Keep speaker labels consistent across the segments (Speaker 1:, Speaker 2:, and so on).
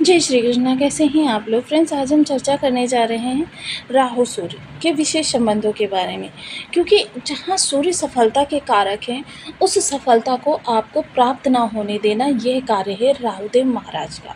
Speaker 1: जय श्री कृष्णा। कैसे हैं आप लोग फ्रेंड्स? आज हम चर्चा करने जा रहे हैं राहु सूर्य के विशेष संबंधों के बारे में, क्योंकि जहां सूर्य सफलता के कारक हैं, उस सफलता को आपको प्राप्त ना होने देना, यह कार्य है राहुदेव महाराज का।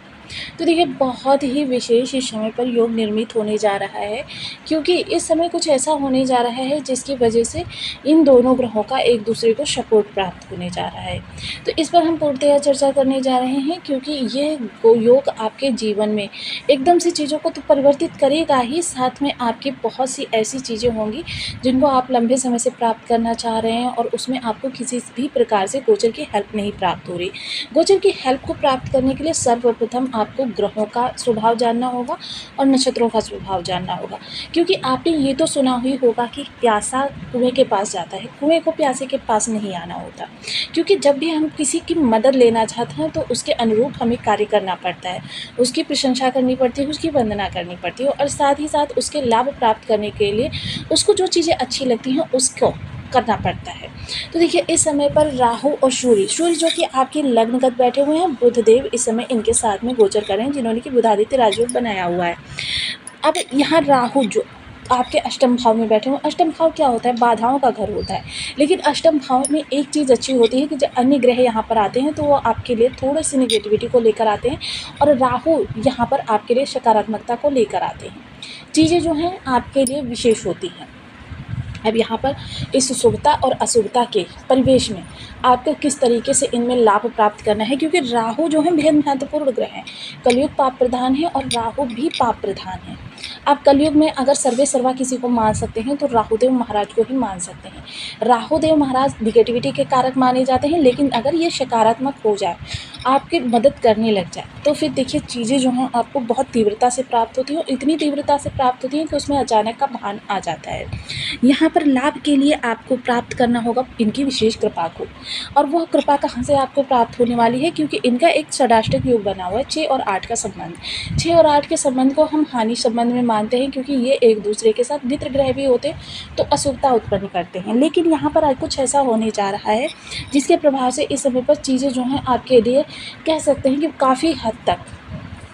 Speaker 1: तो देखिए, बहुत ही विशेष इस समय पर योग निर्मित होने जा रहा है, क्योंकि इस समय कुछ ऐसा होने जा रहा है जिसकी वजह से इन दोनों ग्रहों का एक दूसरे को सपोर्ट प्राप्त होने जा रहा है। तो इस पर हम पूर्णतया चर्चा करने जा रहे हैं, क्योंकि ये योग आपके जीवन में एकदम से चीज़ों को तो परिवर्तित करेगा ही, साथ में आपकी बहुत सी ऐसी चीज़ें होंगी जिनको आप लंबे समय से प्राप्त करना चाह रहे हैं, और उसमें आपको किसी भी प्रकार से गोचर की हेल्प नहीं प्राप्त हो रही। गोचर की हेल्प को प्राप्त करने के लिए सर्वप्रथम आपको ग्रहों का स्वभाव जानना होगा और नक्षत्रों का स्वभाव जानना होगा, क्योंकि आपने ये तो सुना ही होगा कि प्यासा कुएं के पास जाता है, कुएं को प्यासे के पास नहीं आना होता। क्योंकि जब भी हम किसी की मदद लेना चाहते हैं तो उसके अनुरूप हमें कार्य करना पड़ता है, उसकी प्रशंसा करनी पड़ती है, उसकी वंदना करनी पड़ती है, और साथ ही साथ उसके लाभ प्राप्त करने के लिए उसको जो चीज़ें अच्छी लगती हैं उसको करना पड़ता है। तो देखिए, इस समय पर राहु और सूर्य जो कि आपके लग्नगत बैठे हुए हैं, बुधदेव इस समय इनके साथ में गोचर कर रहे हैं, जिन्होंने कि बुधादित्य राजयोग बनाया हुआ है। अब यहाँ राहु जो आपके अष्टम भाव में बैठे हुए, अष्टम भाव क्या होता है? बाधाओं का घर होता है। लेकिन अष्टम भाव में एक चीज़ अच्छी होती है कि जब अन्य ग्रह यहाँ पर आते हैं तो वो आपके लिए थोड़ी सी निगेटिविटी को लेकर आते हैं, और राहु यहाँ पर आपके लिए सकारात्मकता को लेकर आते हैं। चीज़ें जो हैं आपके लिए विशेष होती हैं। अब यहाँ पर इस शुभता और अशुभता के परिवेश में आपको किस तरीके से इनमें लाभ प्राप्त करना है, क्योंकि राहु जो है बेहद महत्वपूर्ण ग्रह है। कलयुग पाप प्रधान है और राहु भी पाप प्रधान है। आप कलयुग में अगर सर्वे सर्वा किसी को मान सकते हैं तो राहुदेव महाराज को ही मान सकते हैं। राहुदेव महाराज निगेटिविटी के कारक माने जाते हैं, लेकिन अगर ये सकारात्मक हो जाए, आपकी मदद करने लग जाए, तो फिर देखिए चीज़ें जो हैं आपको बहुत तीव्रता से प्राप्त होती हैं, और इतनी तीव्रता से प्राप्त होती हैं कि उसमें अचानक का भान आ जाता है। यहाँ पर लाभ के लिए आपको प्राप्त करना होगा इनकी विशेष कृपा को, और वह कृपा कहाँ से आपको प्राप्त होने वाली है? क्योंकि इनका एक षडाष्टक योग बना हुआ है, 6 और 8 का संबंध। 6 और 8 के संबंध को हम हानि संबंध में मानते हैं, क्योंकि ये एक दूसरे के साथ मित्र ग्रह भी होते हैं तो अशुभता उत्पन्न करते हैं। लेकिन यहाँ पर आज कुछ ऐसा होने जा रहा है जिसके प्रभाव से इस समय पर चीज़ें जो हैं आपके लिए कह सकते हैं कि काफ़ी हद तक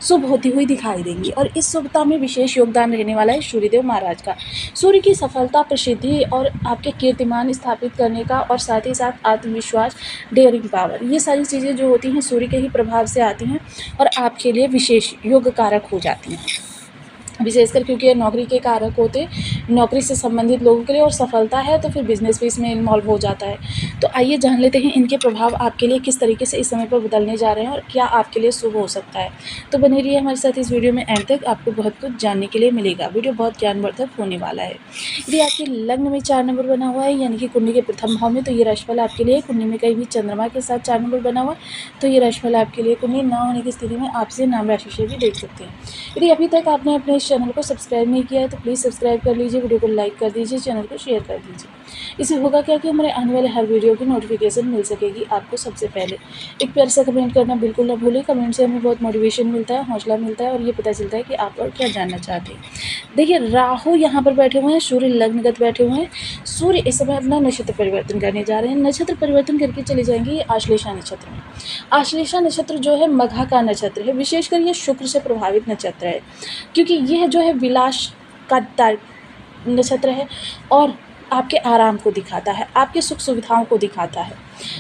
Speaker 1: शुभ होती हुई दिखाई देंगी, और इस शुभता में विशेष योगदान रहने वाला है सूर्यदेव महाराज का। सूर्य की सफलता, प्रसिद्धि और आपके कीर्तिमान स्थापित करने का, और साथ ही साथ आत्मविश्वास, डेयरिंग पावर, ये सारी चीज़ें जो होती हैं सूर्य के ही प्रभाव से आती हैं और आपके लिए विशेष योग कारक हो जाती हैं, विशेषकर क्योंकि ये नौकरी के कारक होते हैं, नौकरी से संबंधित लोगों के लिए, और सफलता है तो फिर बिजनेस भी इसमें इन्वॉल्व हो जाता है। तो आइए जान लेते हैं इनके प्रभाव आपके लिए किस तरीके से इस समय पर बदलने जा रहे हैं और क्या आपके लिए शुभ हो सकता है। तो बने रहिए हमारे साथ इस वीडियो में, एंड तक आपको बहुत कुछ जानने के लिए मिलेगा। वीडियो बहुत ज्ञानवर्धक होने वाला है। यदि आपके लग्न में 4 नंबर बना हुआ है, यानी कि कुंडली के प्रथम भाव में, तो ये राशिफल आपके लिए। कुंडली में कहीं भी चंद्रमा के साथ 4 नंबर बना हुआ है तो ये राशिफल आपके लिए। कुंडली ना होने की स्थिति में आपसे नाम राशि से भी देख सकते हैं। यदि अभी तक आपने अपने इस चैनल को सब्सक्राइब नहीं किया है तो प्लीज़ सब्सक्राइब कर लीजिए, वीडियो को लाइक कर दीजिए, चैनल को शेयर कर दीजिए। इससे होगा क्या कि हमारे आने वाले हर वीडियो की नोटिफिकेशन मिल सकेगी आपको सबसे पहले। एक प्यार सा कमेंट करना बिल्कुल ना भूलें। कमेंट से हमें बहुत मोटिवेशन मिलता है, हौसला मिलता है, और ये पता चलता है कि आप और क्या जानना चाहते हैं। देखिए, राहु यहाँ पर बैठे हुए हैं, सूर्य लग्नगत बैठे हुए हैं। सूर्य इस समय अपना नक्षत्र परिवर्तन करने जा रहे हैं। नक्षत्र परिवर्तन करके चले जाएंगे ये आश्लेषा नक्षत्र में। आश्लेषा नक्षत्र जो है मघा का नक्षत्र है, विशेषकर ये शुक्र से प्रभावित नक्षत्र है, क्योंकि यह जो है विलास का नक्षत्र है और आपके आराम को दिखाता है, आपके सुख सुविधाओं को दिखाता है।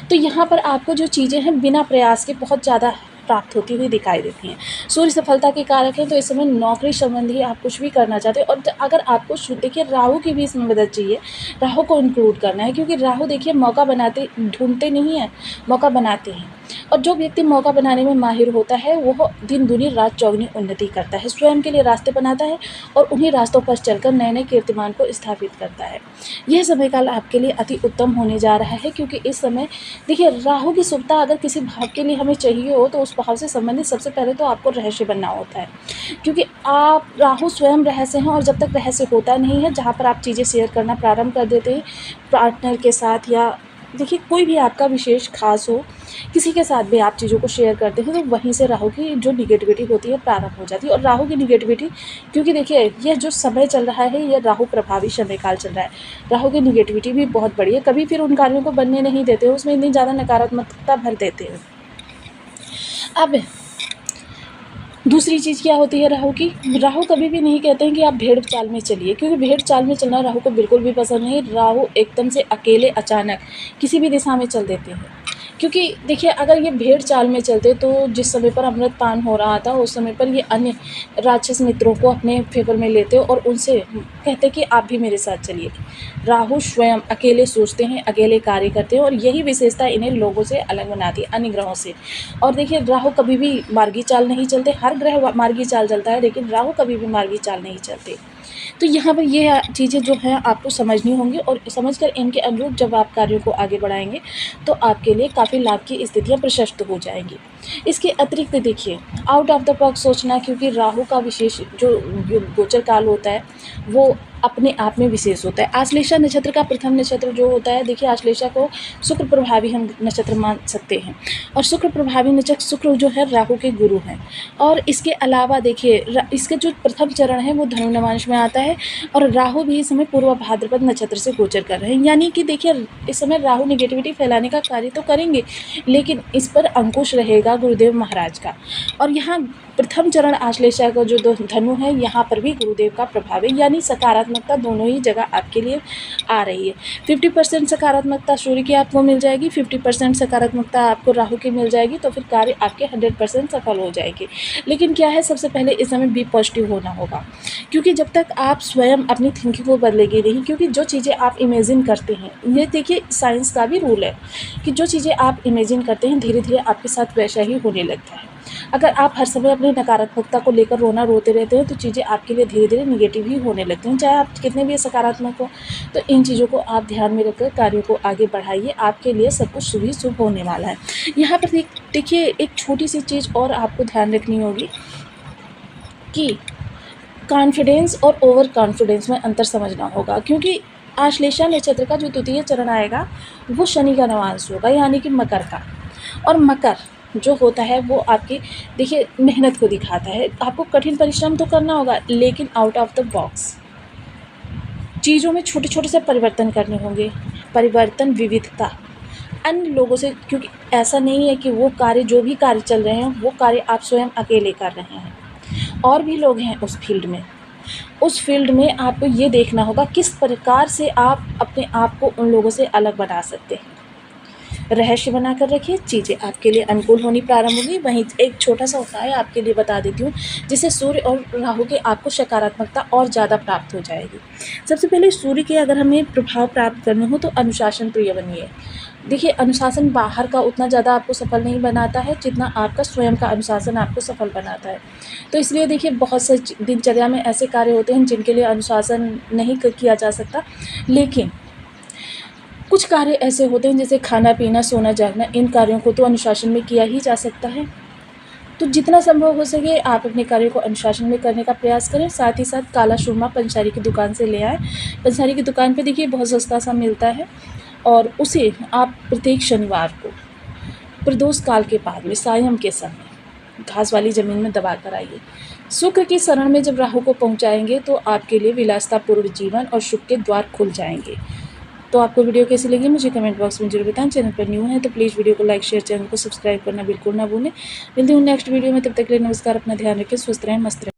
Speaker 1: तो यहाँ पर आपको जो चीज़ें हैं बिना प्रयास के बहुत ज़्यादा प्राप्त होती हुई दिखाई देती हैं। सूर्य सफलता के कारक हैं, तो इस समय नौकरी संबंधी आप कुछ भी करना चाहते हैं, और अगर आपको देखिए राहु की भी इसमें मदद चाहिए, राहु को इंक्लूड करना है, क्योंकि राहु देखिए मौका बनाते ढूंढते नहीं हैं, मौका बनाते हैं। और जो व्यक्ति मौका बनाने में माहिर होता है वह दिन दुनी रात चौगुनी उन्नति करता है, स्वयं के लिए रास्ते बनाता है और उन्हीं रास्तों पर चलकर नए नए कीर्तिमान को स्थापित करता है। यह समय काल आपके लिए अति उत्तम होने जा रहा है, क्योंकि इस समय देखिए राहु की शुभता अगर किसी भाव के लिए हमें चाहिए हो तो उस भाव से संबंधित सबसे पहले तो आपको रहस्य बनना होता है, क्योंकि आप राहु स्वयं रहस्य हैं, और जब तक रहस्य होता नहीं है, जहाँ पर आप चीज़ें शेयर करना प्रारंभ कर देते हैं पार्टनर के साथ, या देखिए कोई भी आपका विशेष खास हो, किसी के साथ भी आप चीज़ों को शेयर करते हैं, तो वहीं से राहु की जो निगेटिविटी होती है प्रारंभ हो जाती है। और राहु की निगेटिविटी, क्योंकि देखिए यह जो समय चल रहा है यह राहु प्रभावी समय काल चल रहा है, राहु की निगेटिविटी भी बहुत बड़ी है, कभी फिर उन कार्यों को बनने नहीं देते, उसमें इतनी ज़्यादा नकारात्मकता भर देते हैं। अब दूसरी चीज़ क्या होती है राहु की, राहु कभी भी नहीं कहते हैं कि आप भेड़ चाल में चलिए, क्योंकि भेड़ चाल में चलना राहु को बिल्कुल भी पसंद नहीं। राहु एकदम से अकेले अचानक किसी भी दिशा में चल देते हैं, क्योंकि देखिए अगर ये भेड़ चाल में चलते तो जिस समय पर अमृतपान हो रहा था उस समय पर ये अन्य राक्षस मित्रों को अपने फेवर में लेते और उनसे कहते कि आप भी मेरे साथ चलिए। राहु स्वयं अकेले सोचते हैं, अकेले कार्य करते हैं, और यही विशेषता इन्हें लोगों से अलग बनाती है, अन्य ग्रहों से। और देखिए राहु कभी भी मार्गी चाल नहीं चलते, हर ग्रह मार्गी चाल चलता है लेकिन राहु कभी भी मार्गी चाल नहीं चलते। तो यहाँ पर ये चीज़ें जो हैं आपको समझनी होंगी, और समझकर इनके अनुरूप जब आप कार्यों को आगे बढ़ाएंगे तो आपके लिए काफ़ी लाभ की स्थितियाँ प्रशस्त हो जाएंगी। इसके अतिरिक्त देखिए आउट ऑफ द बॉक्स सोचना, क्योंकि राहु का विशेष जो गोचर काल होता है वो अपने आप में विशेष होता है। आश्लेषा नक्षत्र का प्रथम नक्षत्र जो होता है, देखिए आश्लेषा को शुक्र प्रभावी हम नक्षत्र मान सकते हैं, और शुक्र प्रभावी नक्षत्र शुक्र जो है राहु के गुरु हैं। और इसके अलावा देखिए इसके जो प्रथम चरण है वो धनु नवांश में आता है, और राहु भी इस समय पूर्व भाद्रपद नक्षत्र से गोचर कर रहे हैं। यानी कि देखिए इस समय राहु नेगेटिविटी फैलाने का कार्य तो करेंगे, लेकिन इस पर अंकुश रहेगा गुरुदेव महाराज का। और यहाँ प्रथम चरण आश्लेषा का जो धनु है यहाँ पर भी गुरुदेव का प्रभाव है, यानी सकारात्मकता दोनों ही जगह आपके लिए आ रही है। 50% सकारात्मकता सूर्य की आपको मिल जाएगी, 50% सकारात्मकता आपको राहु की मिल जाएगी, तो फिर कार्य आपके 100% सफल हो जाएगी। लेकिन क्या है, सबसे पहले इस समय बी पॉजिटिव होना होगा, क्योंकि जब तक आप स्वयं अपनी थिंकिंग को बदलेंगे नहीं, क्योंकि जो चीज़ें आप इमेजिन करते हैं, ये देखिए साइंस का भी रूल है कि जो चीज़ें आप इमेजिन करते हैं धीरे धीरे आपके साथ वैसा ही होने लगता है। अगर आप हर समय अपनी नकारात्मकता को लेकर रोते रहते हैं तो चीज़ें आपके लिए धीरे धीरे निगेटिव ही होने लगती हैं, चाहे आप कितने भी सकारात्मक हो। तो इन चीज़ों को आप ध्यान में रखकर कार्यों को आगे बढ़ाइए, आपके लिए सब कुछ शुभ ही शुभ होने वाला है। यहाँ पर देखिए एक छोटी सी चीज़ और आपको ध्यान रखनी होगी कि कॉन्फिडेंस और ओवर कॉन्फिडेंस में अंतर समझना होगा, क्योंकि आश्लेषा नक्षत्र का जो द्वितीय चरण आएगा वो शनि का नवांश होगा, यानी कि मकर का। और मकर जो होता है वो आपकी देखिए मेहनत को दिखाता है, आपको कठिन परिश्रम तो करना होगा लेकिन आउट ऑफ द बॉक्स चीज़ों में छोटे छोटे से परिवर्तन करने होंगे। परिवर्तन, विविधता अन्य लोगों से, क्योंकि ऐसा नहीं है कि वो कार्य जो भी कार्य चल रहे हैं वो कार्य आप स्वयं अकेले कर रहे हैं, और भी लोग हैं उस फील्ड में। उस फील्ड में आपको ये देखना होगा किस प्रकार से आप अपने आप को उन लोगों से अलग बना सकते हैं। रहस्य बनाकर रखिए, चीज़ें आपके लिए अनुकूल होनी प्रारंभ होगी। वहीं एक छोटा सा उपाय आपके लिए बता देती हूँ, जिससे सूर्य और राहु के आपको सकारात्मकता और ज़्यादा प्राप्त हो जाएगी। सबसे पहले सूर्य के अगर हमें प्रभाव प्राप्त करने हो तो अनुशासन प्रिय बनिए। देखिए अनुशासन बाहर का उतना ज़्यादा आपको सफल नहीं बनाता है जितना आपका स्वयं का अनुशासन आपको सफल बनाता है। तो इसलिए देखिए बहुत से दिनचर्या में ऐसे कार्य होते हैं जिनके लिए अनुशासन नहीं किया जा सकता, लेकिन कुछ कार्य ऐसे होते हैं जैसे खाना पीना सोना जागना, इन कार्यों को तो अनुशासन में किया ही जा सकता है। तो जितना संभव हो सके आप अपने कार्यों को अनुशासन में करने का प्रयास करें। साथ ही साथ काला सुरमा पंसारी की दुकान से ले आएँ। पंसारी की दुकान पे देखिए बहुत सस्ता सा मिलता है, और उसे आप प्रत्येक शनिवार को प्रदोष काल के बाद में सायं के समय घास वाली ज़मीन में दबा कर आइए। शुक्र की शरण में जब राहु को पहुंचाएंगे तो आपके लिए विलासतापूर्ण जीवन और सुख के द्वार खुल जाएंगे। तो आपको वीडियो कैसी लगी मुझे कमेंट बॉक्स में जरूर बताएं। चैनल पर न्यू है तो प्लीज़ वीडियो को लाइक शेयर, चैनल को सब्सक्राइब करना बिल्कुल ना भूलें। मिलते हैं नेक्स्ट वीडियो में, तब तक के लिए नमस्कार, अपना ध्यान रखें, स्वस्थ रहें, मस्त रहें।